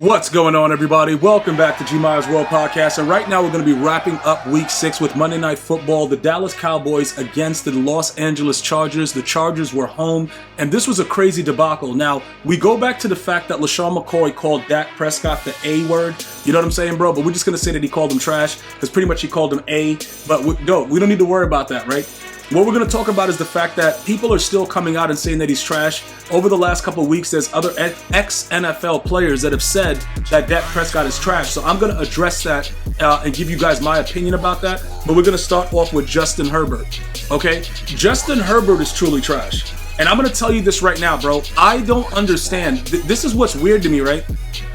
What's going on, everybody? Welcome back to G Myers World Podcast. And right now we're going to be wrapping up Week 6 with Monday Night Football. The Dallas Cowboys against the Los Angeles Chargers. The Chargers were home, and this was a crazy debacle. Now, we go back to the fact that LeSean McCoy called Dak Prescott the A word. You know what I'm saying, bro? But we're just going to say that he called him trash, because pretty much he called him A. But we don't need to worry about that, right? What we're going to talk about is the fact that people are still coming out and saying that he's trash. Over the last couple of weeks, there's other ex-NFL players that have said that Dak Prescott is trash. So I'm going to address that and give you guys my opinion about that. But we're going to start off with Justin Herbert, okay? Justin Herbert is truly trash. And I'm going to tell you this right now, bro. I don't understand. This is what's weird to me, right?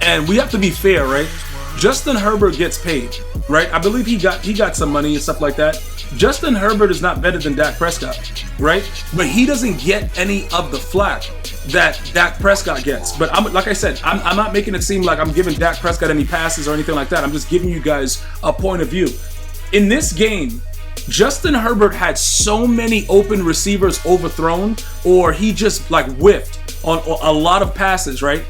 And we have to be fair, right? Justin Herbert gets paid, right? I believe he got some money and stuff like that. Justin Herbert is not better than Dak Prescott, right? But he doesn't get any of the flack that Dak Prescott gets. But like I said, I'm not making it seem like I'm giving Dak Prescott any passes or anything like that. I'm just giving you guys a point of view. In this game, Justin Herbert had so many open receivers overthrown, or he just like whiffed on a lot of passes, right?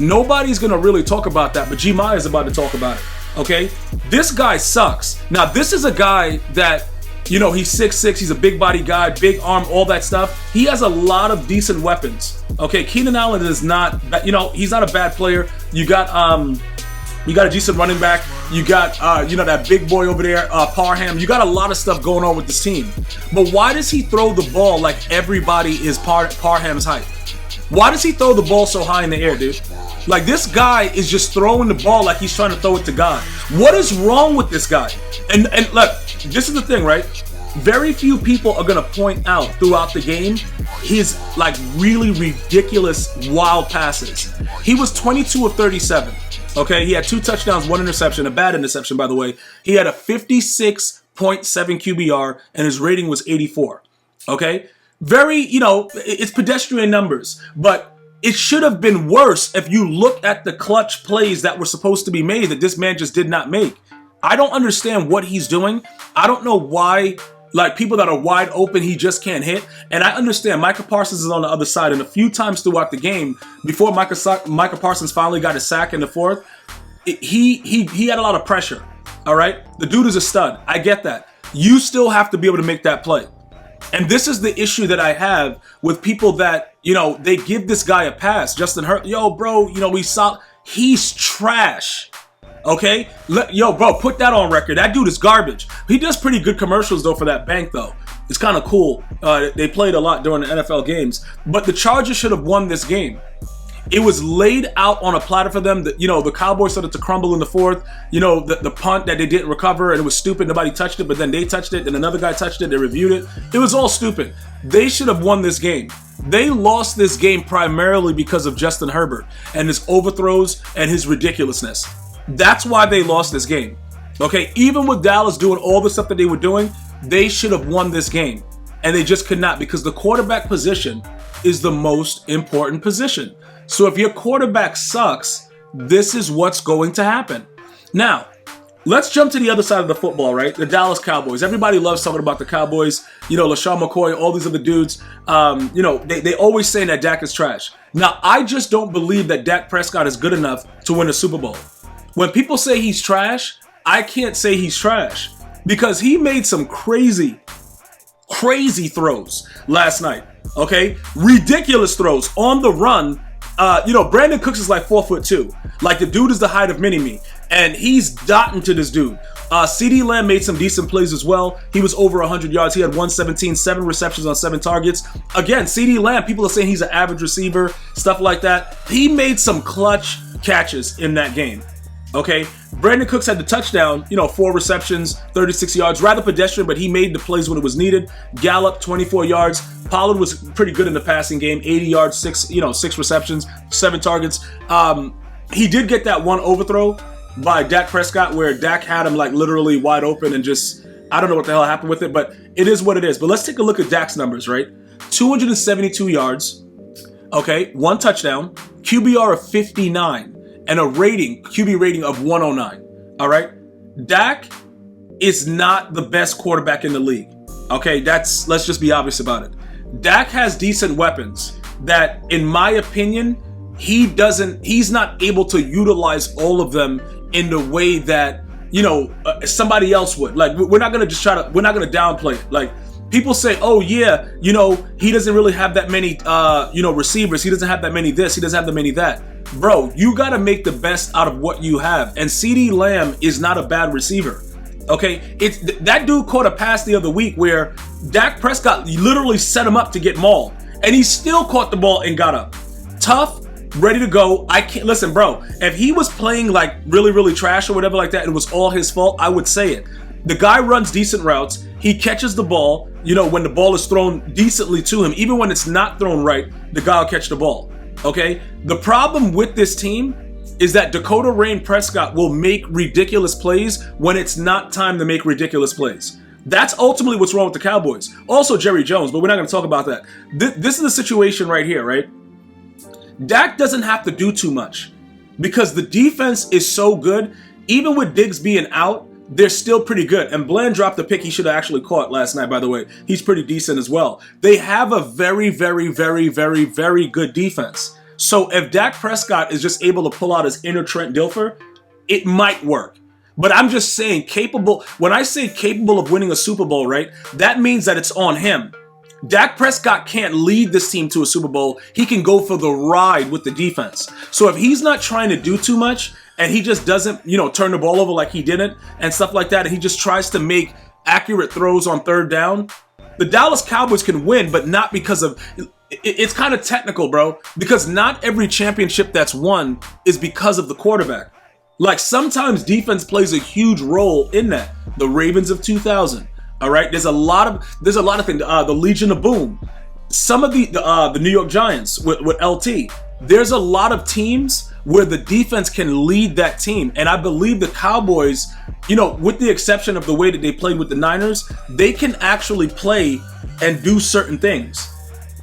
Nobody's going to really talk about that, but G Maya is about to talk about it, okay? This guy sucks. Now, this is a guy that, you know, he's 6'6", he's a big body guy, big arm, all that stuff. He has a lot of decent weapons, okay? Keenan Allen is not, you know, he's not a bad player. You got a decent running back. You got, you know, that big boy over there, Parham. You got a lot of stuff going on with this team. But why does he throw the ball like everybody is Parham's height? Why does he throw the ball so high in the air, dude? Like, this guy is just throwing the ball like he's trying to throw it to God. What is wrong with this guy? And look, this is the thing, right? Very few people are going to point out throughout the game his, like, really ridiculous wild passes. He was 22 of 37, okay? He had 2 touchdowns, 1 interception, a bad interception, by the way. He had a 56.7 QBR, and his rating was 84, okay? Very, you know, it's pedestrian numbers, but it should have been worse if you look at the clutch plays that were supposed to be made that this man just did not make. I don't understand what he's doing. I don't know why, like, people that are wide open, he just can't hit. And I understand Micah Parsons is on the other side, and a few times throughout the game, before Micah Parsons finally got a sack in the fourth, he had a lot of pressure, all right? The dude is a stud. I get that. You still have to be able to make that play. And this is the issue that I have with people that, you know, they give this guy a pass. Justin Herbert, yo, bro, you know, he's trash, okay? Yo, bro, put that on record. That dude is garbage. He does pretty good commercials, though, for that bank, though. It's kind of cool. They played a lot during the NFL games. But the Chargers should have won this game. It was laid out on a platter for them. You know, the Cowboys started to crumble in the fourth. You know, the punt that they didn't recover, and it was stupid. Nobody touched it, but then they touched it, then another guy touched it. They reviewed it. It was all stupid. They should have won this game. They lost this game primarily because of Justin Herbert and his overthrows and his ridiculousness. That's why they lost this game. Okay, even with Dallas doing all the stuff that they were doing, they should have won this game. And they just could not, because the quarterback position is the most important position. So if your quarterback sucks, this is what's going to happen. Now, let's jump to the other side of the football, right? The Dallas Cowboys. Everybody loves talking about the Cowboys. You know, LeSean McCoy, all these other dudes. You know, they always saying that Dak is trash. Now, I just don't believe that Dak Prescott is good enough to win a Super Bowl. When people say he's trash, I can't say he's trash, because he made some crazy throws last night, okay? Ridiculous throws on the run. You know, Brandon Cooks is like 4'2". Like, the dude is the height of Mini-Me, and he's dotting to this dude. CeeDee Lamb made some decent plays as well. He was over 100 yards. He had 117, 7 receptions on 7 targets. Again, CeeDee Lamb, people are saying he's an average receiver, stuff like that. He made some clutch catches in that game, okay? Brandon Cooks had the touchdown, you know, 4 receptions, 36 yards, rather pedestrian, but he made the plays when it was needed. Gallup, 24 yards. Pollard was pretty good in the passing game, 80 yards, 6 receptions, 7 targets. He did get that one overthrow by Dak Prescott where Dak had him like literally wide open and just, I don't know what the hell happened with it, but it is what it is. But let's take a look at Dak's numbers, right? 272 yards, okay, 1 touchdown, QBR of 59, and a QB rating of 109, all right? Dak is not the best quarterback in the league, okay? Let's just be obvious about it. Dak has decent weapons that, in my opinion, he's not able to utilize all of them in the way that, somebody else would. Like, we're not going to downplay it. Like, people say, oh yeah, he doesn't really have that many, receivers. He doesn't have that many this, he doesn't have that many that. Bro, you got to make the best out of what you have. And CeeDee Lamb is not a bad receiver. Okay, that dude caught a pass the other week where Dak Prescott literally set him up to get mauled, and he still caught the ball and got up. Tough, ready to go. I can't listen, bro. If he was playing like really, really trash or whatever like that, it was all his fault, I would say it. The guy runs decent routes. He catches the ball, when the ball is thrown decently to him. Even when it's not thrown right, the guy will catch the ball. Okay? The problem with this team is that Dakota Rain Prescott will make ridiculous plays when it's not time to make ridiculous plays. That's ultimately what's wrong with the Cowboys. Also Jerry Jones, but we're not going to talk about that. This is the situation right here, right? Dak doesn't have to do too much because the defense is so good. Even with Diggs being out, they're still pretty good. And Bland dropped the pick he should have actually caught last night, by the way. He's pretty decent as well. They have a very, very, very, very, very good defense. So if Dak Prescott is just able to pull out his inner Trent Dilfer, it might work. But I'm just saying capable. When I say capable of winning a Super Bowl, right, that means that it's on him. Dak Prescott can't lead this team to a Super Bowl. He can go for the ride with the defense. So if he's not trying to do too much and he just doesn't, turn the ball over like he didn't and stuff like that, and he just tries to make accurate throws on third down, the Dallas Cowboys can win, but not because of... It's kind of technical, bro, because not every championship that's won is because of the quarterback. Like, sometimes defense plays a huge role in that. The Ravens of 2000, all right? There's a lot of things. The Legion of Boom. Some of the New York Giants with LT. There's a lot of teams where the defense can lead that team. And I believe the Cowboys, with the exception of the way that they played with the Niners, they can actually play and do certain things.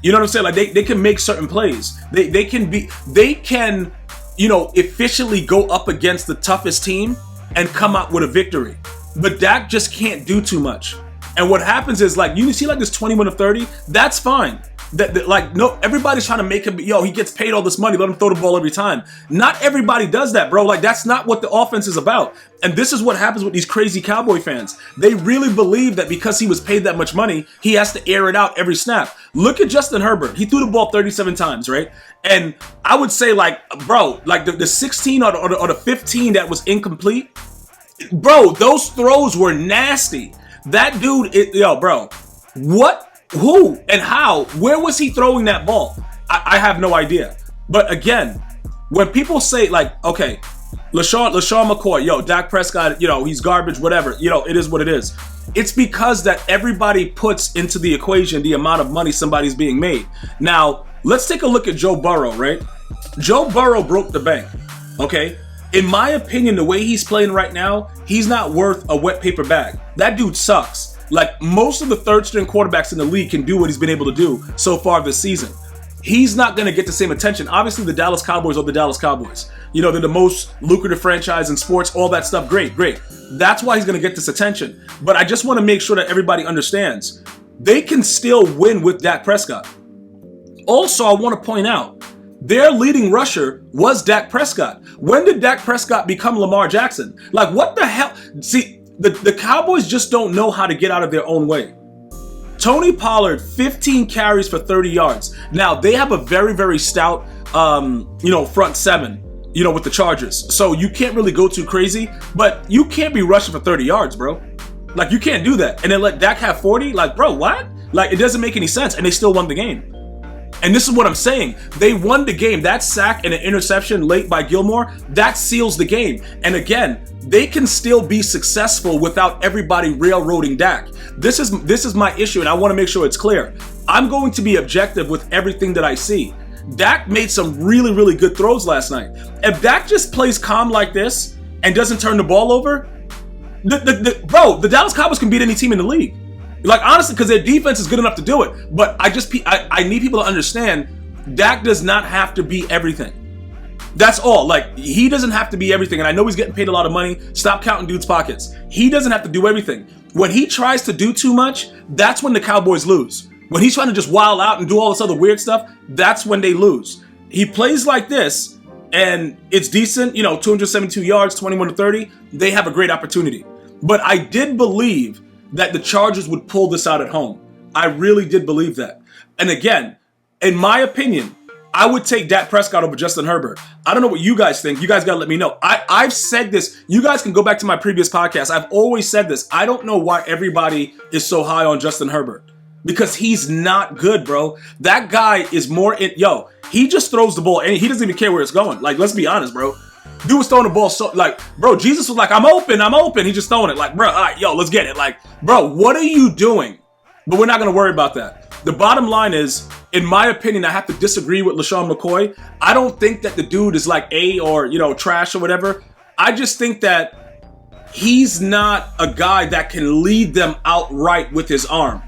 You know what I'm saying? Like, they can make certain plays. They can efficiently go up against the toughest team and come out with a victory. But Dak just can't do too much. And what happens is, like, you see like this 21 of 30, that's fine. Everybody's trying to make him, he gets paid all this money, let him throw the ball every time. Not everybody does that, bro. Like, that's not what the offense is about. And this is what happens with these crazy Cowboy fans. They really believe that because he was paid that much money, he has to air it out every snap. Look at Justin Herbert. He threw the ball 37 times, right? And I would say, like, bro, like the 16 or the 15 that was incomplete, bro, those throws were nasty. That dude, bro, what? Who and how? Where was he throwing that ball? I have no idea. But again, when people say, like, okay, LeSean McCoy, Dak Prescott, he's garbage, whatever, it is what it is. It's because that everybody puts into the equation the amount of money somebody's being made. Now, let's take a look at Joe Burrow, right? Joe Burrow broke the bank, okay? In my opinion, the way he's playing right now, he's not worth a wet paper bag. That dude sucks. Like, most of the third-string quarterbacks in the league can do what he's been able to do so far this season. He's not going to get the same attention. Obviously, the Dallas Cowboys are the Dallas Cowboys. They're the most lucrative franchise in sports, all that stuff. Great. That's why he's going to get this attention. But I just want to make sure that everybody understands they can still win with Dak Prescott. Also, I want to point out, their leading rusher was Dak Prescott. When did Dak Prescott become Lamar Jackson? Like, what the hell? See, the Cowboys just don't know how to get out of their own way. Tony Pollard, 15 carries for 30 yards. Now, they have a very, very stout, front seven, with the Chargers. So you can't really go too crazy, but you can't be rushing for 30 yards, bro. Like, you can't do that. And then let Dak have 40? Like, bro, what? Like, it doesn't make any sense. And they still won the game. And this is what I'm saying. They won the game. That sack and an interception late by Gilmore, that seals the game. And again, they can still be successful without everybody railroading Dak. This is my issue, and I want to make sure it's clear. I'm going to be objective with everything that I see. Dak made some really, really good throws last night. If Dak just plays calm like this and doesn't turn the ball over, the Dallas Cowboys can beat any team in the league. Like, honestly, because their defense is good enough to do it. But I need people to understand, Dak does not have to be everything. That's all. Like, he doesn't have to be everything. And I know he's getting paid a lot of money. Stop counting dudes' pockets. He doesn't have to do everything. When he tries to do too much, that's when the Cowboys lose. When he's trying to just wild out and do all this other weird stuff, that's when they lose. he plays like this and it's decent, 272 yards, 21 to 30, they have a great opportunity. But I did believe that the Chargers would pull this out at home. I really did believe that. And again, in my opinion, I would take Dak Prescott over Justin Herbert. I don't know what you guys think. You guys got to let me know. I've said this. You guys can go back to my previous podcast. I've always said this. I don't know why everybody is so high on Justin Herbert. Because he's not good, bro. That guy is he just throws the ball and he doesn't even care where it's going. Like, let's be honest, bro. Dude was throwing the ball so, like, bro, Jesus was like, I'm open. He's just throwing it. Like, bro, all right, let's get it. Like, bro, what are you doing? But we're not going to worry about that. The bottom line is, in my opinion, I have to disagree with LeSean McCoy. I don't think that the dude is like trash or whatever. I just think that he's not a guy that can lead them outright with his arm.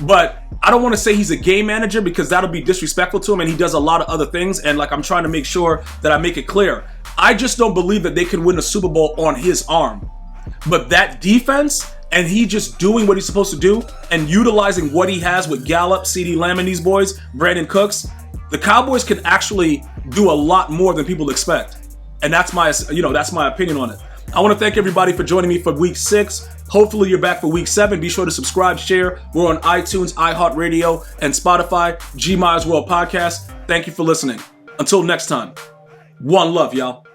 But I don't want to say he's a game manager because that'll be disrespectful to him, and he does a lot of other things. And like, I'm trying to make sure that I make it clear. I just don't believe that they can win a Super Bowl on his arm. But that defense, and he just doing what he's supposed to do and utilizing what he has with Gallup, CeeDee Lamb, and these boys, Brandon Cooks, the Cowboys can actually do a lot more than people expect. And that's my opinion on it. I want to thank everybody for joining me for week 6. Hopefully you're back for week 7. Be sure to subscribe, share. We're on iTunes, iHeartRadio, and Spotify. G Myers World Podcast. Thank you for listening. Until next time. One love, y'all.